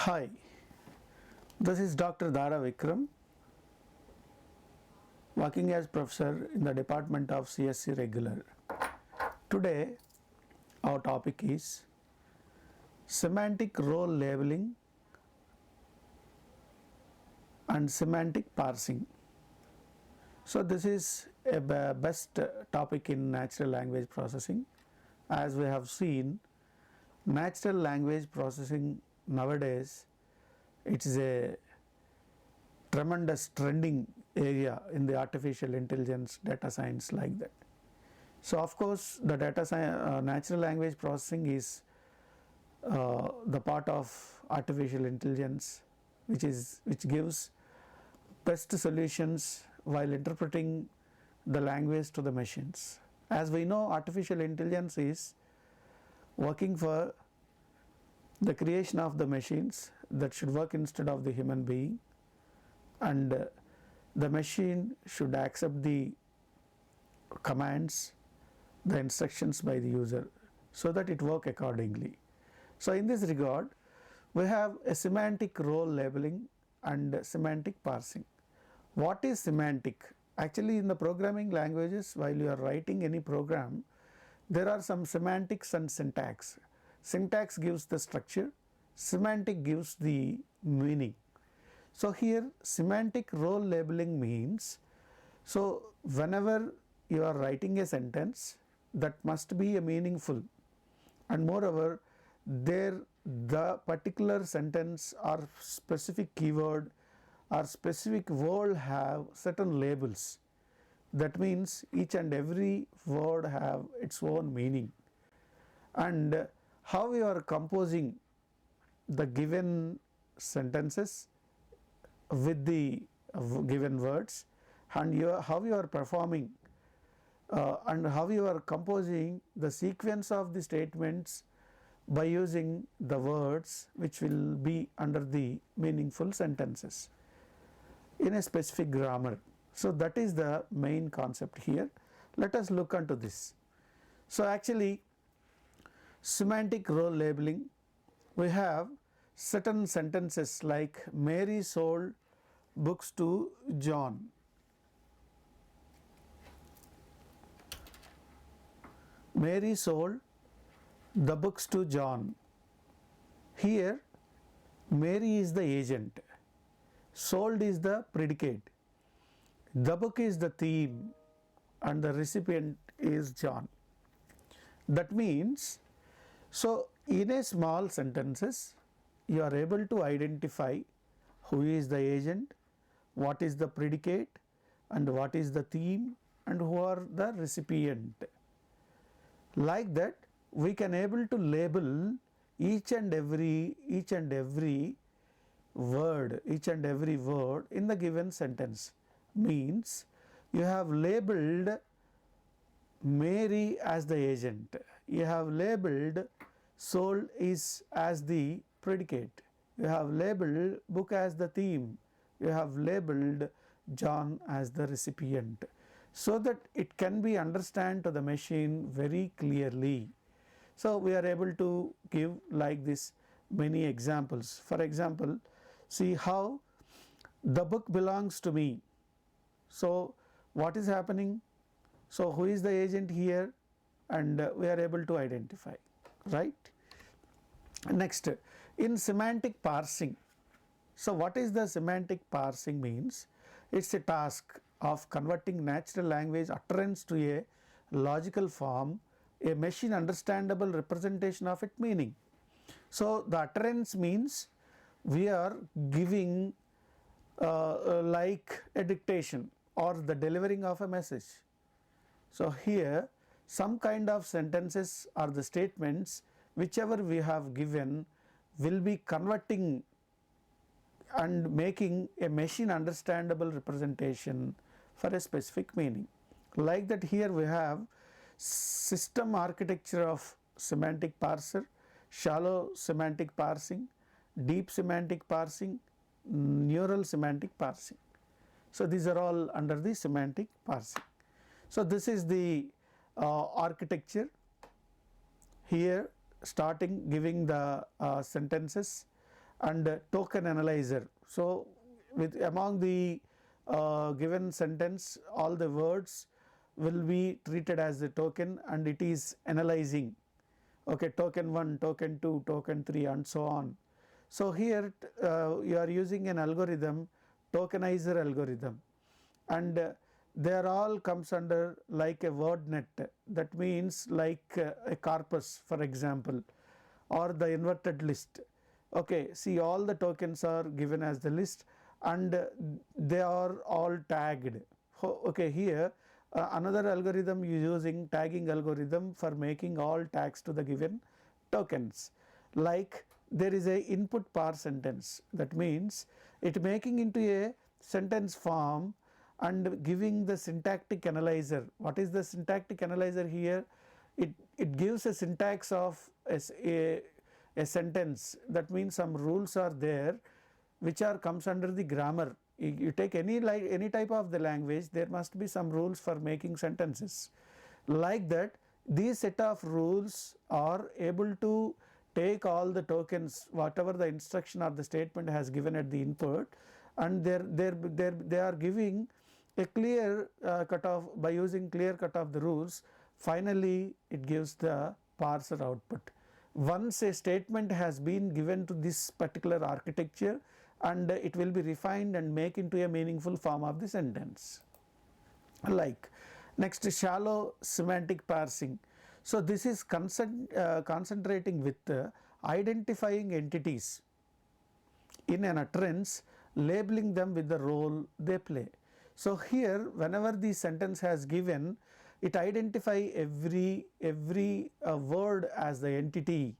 Hi, this is Dr. Dara Vikram, working as professor in the Department of CSC Regular. Today, our topic is semantic role labeling and semantic parsing. So, this is a best topic in natural language processing. As we have seen, natural language processing nowadays, it is a tremendous trending area in the artificial intelligence, data science, like that. So of course the natural language processing is the part of artificial intelligence which gives best solutions while interpreting the language to the machines. As we know, artificial intelligence is working for the creation of the machines that should work instead of the human being, and the machine should accept the commands, the instructions by the user, so that it work accordingly. So in this regard, we have a semantic role labeling and semantic parsing. What is semantic? Actually, in the programming languages, while you are writing any program, there are some semantics and syntax. Syntax gives the structure, semantic gives the meaning. So here semantic role labeling means, so whenever you are writing a sentence, that must be a meaningful, and moreover the particular sentence or specific keyword or specific word have certain labels. That means each and every word have its own meaning, and how you are composing the given sentences with the given words, and how you are performing and how you are composing the sequence of the statements by using the words which will be under the meaningful sentences in a specific grammar. So that is the main concept here. Let us look into this. So actually, semantic role labeling, we have certain sentences like Mary sold books to John. Mary sold the books to John. Here Mary is the agent, sold is the predicate, the book is the theme, and the recipient is John. That means, so in a small sentences you are able to identify who is the agent, what is the predicate, and what is the theme, and who are the recipient. Like that, we can able to label each and every word in the given sentence. Means you have labeled Mary as the agent, you have labeled soul is as the predicate, you have labeled book as the theme, you have labeled John as the recipient, so that it can be understood to the machine very clearly. So we are able to give like this many examples. For example, see how the book belongs to me. So what is happening? So who is the agent here? And we are able to identify, right? Next, in semantic parsing. So what is the semantic parsing means? It's a task of converting natural language utterance to a logical form, a machine understandable representation of its meaning. So the utterance means we are giving like a dictation or the delivering of a message. So here some kind of sentences or the statements whichever we have given will be converting and making a machine understandable representation for a specific meaning. Like that, here we have system architecture of semantic parser, shallow semantic parsing, deep semantic parsing, neural semantic parsing. So these are all under the semantic parsing. So this is the architecture. Here starting giving the sentences and token analyzer. So with among the given sentence, all the words will be treated as the token and it is analyzing, okay, token 1, token 2, token 3 and so on. So here you are using an algorithm, tokenizer algorithm, and they are all comes under like a word net, that means like a corpus for example, or the inverted list. Okay, see, all the tokens are given as the list and they are all tagged. Okay, here another algorithm is using tagging algorithm for making all tags to the given tokens. Like there is a input par sentence, that means it making into a sentence form and giving the syntactic analyzer. What is the syntactic analyzer here? It gives a syntax of a sentence, that means some rules are there which are comes under the grammar. You take any type of the language, there must be some rules for making sentences. Like that, these set of rules are able to take all the tokens, whatever the instruction or the statement has given at the input, and they are giving a clear cutoff by using clear cut of the rules. Finally, it gives the parser output. Once a statement has been given to this particular architecture, and it will be refined and make into a meaningful form of the sentence. Like next, shallow semantic parsing. So this is concentrating with identifying entities in an utterance, labeling them with the role they play. So here, whenever the sentence has given, it identify every word as the entity,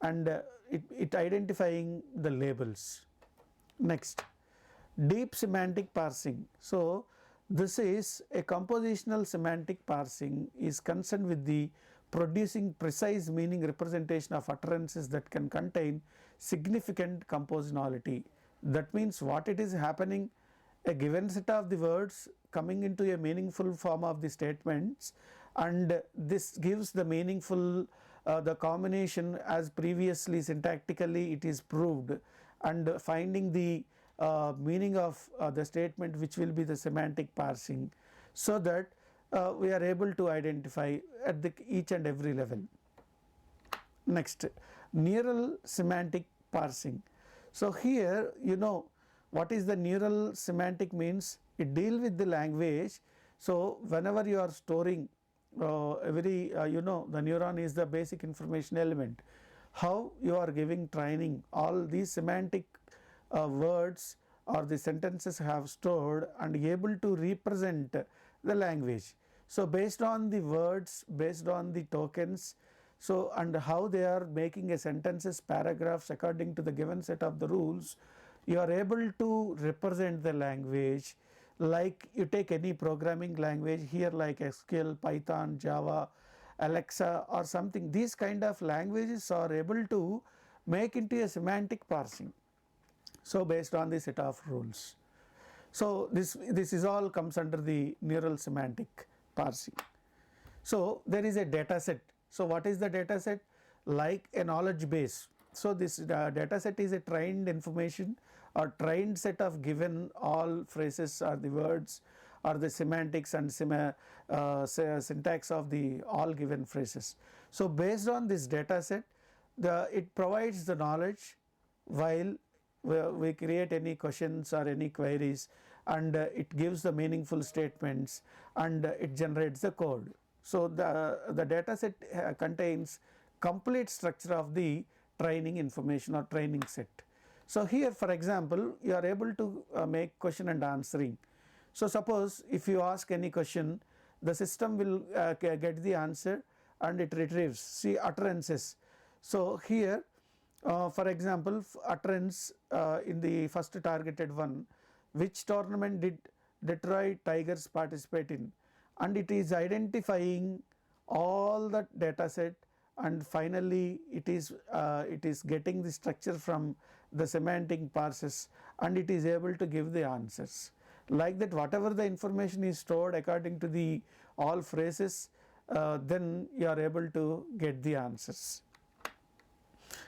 and it identifying the labels. Next, deep semantic parsing. So this is a compositional semantic parsing is concerned with the producing precise meaning representation of utterances that can contain significant compositionality. That means what it is happening, a given set of the words coming into a meaningful form of the statements, and this gives the meaningful the combination as previously syntactically it is proved, and finding the meaning of the statement, which will be the semantic parsing, so that we are able to identify at the each and every level. Next, neural semantic parsing. So here, you know what is the neural semantic means. It deal with the language. So whenever you are storing you know, the neuron is the basic information element. How you are giving training, all these semantic words or the sentences have stored and able to represent the language. So based on the words, based on the tokens, so and how they are making a sentences, paragraphs according to the given set of the rules, you are able to represent the language. Like you take any programming language here, like SQL, Python, Java, Alexa or something, these kind of languages are able to make into a semantic parsing. So based on the set of rules. So this is all comes under the neural semantic parsing. So there is a data set. So what is the data set? Like a knowledge base. So this data set is a trained information or trained set of given all phrases or the words or the semantics and syntax of the all given phrases. So based on this data set, it provides the knowledge while we create any questions or any queries, and it gives the meaningful statements and it generates the code. So the data set contains complete structure of the training information or training set. So here, for example, you are able to make question and answering. So suppose if you ask any question, the system will get the answer and it retrieves. See, utterances. So here for example, utterance in the first targeted one, which tournament did Detroit Tigers participate in, and it is identifying all the data set, and finally it is getting the structure from the semantic parsers, and it is able to give the answers. Like that, whatever the information is stored according to the all phrases, then you are able to get the answers.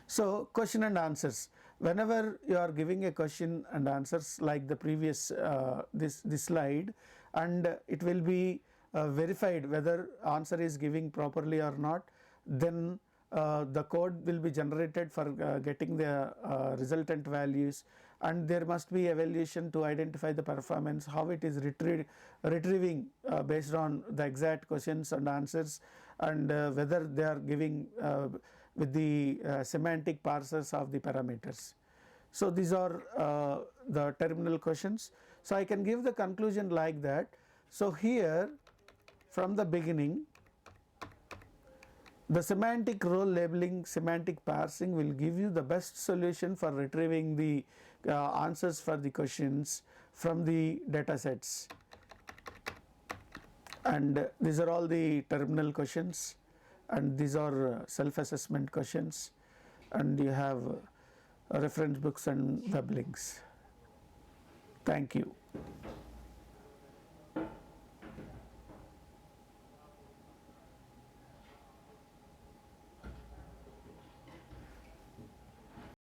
So question and answers. whenever you are giving a question and answers like the previous this slide, and it will be verified whether answer is giving properly or not, then the code will be generated for getting the resultant values, and there must be evaluation to identify the performance, how it is retrieving based on the exact questions and answers, and whether they are giving with the semantic parsers of the parameters. So these are the terminal questions. So I can give the conclusion like that. So here from the beginning, the semantic role labeling, semantic parsing will give you the best solution for retrieving the answers for the questions from the data sets. And these are all the terminal questions, and these are self-assessment questions, and you have reference books and web links. Thank you.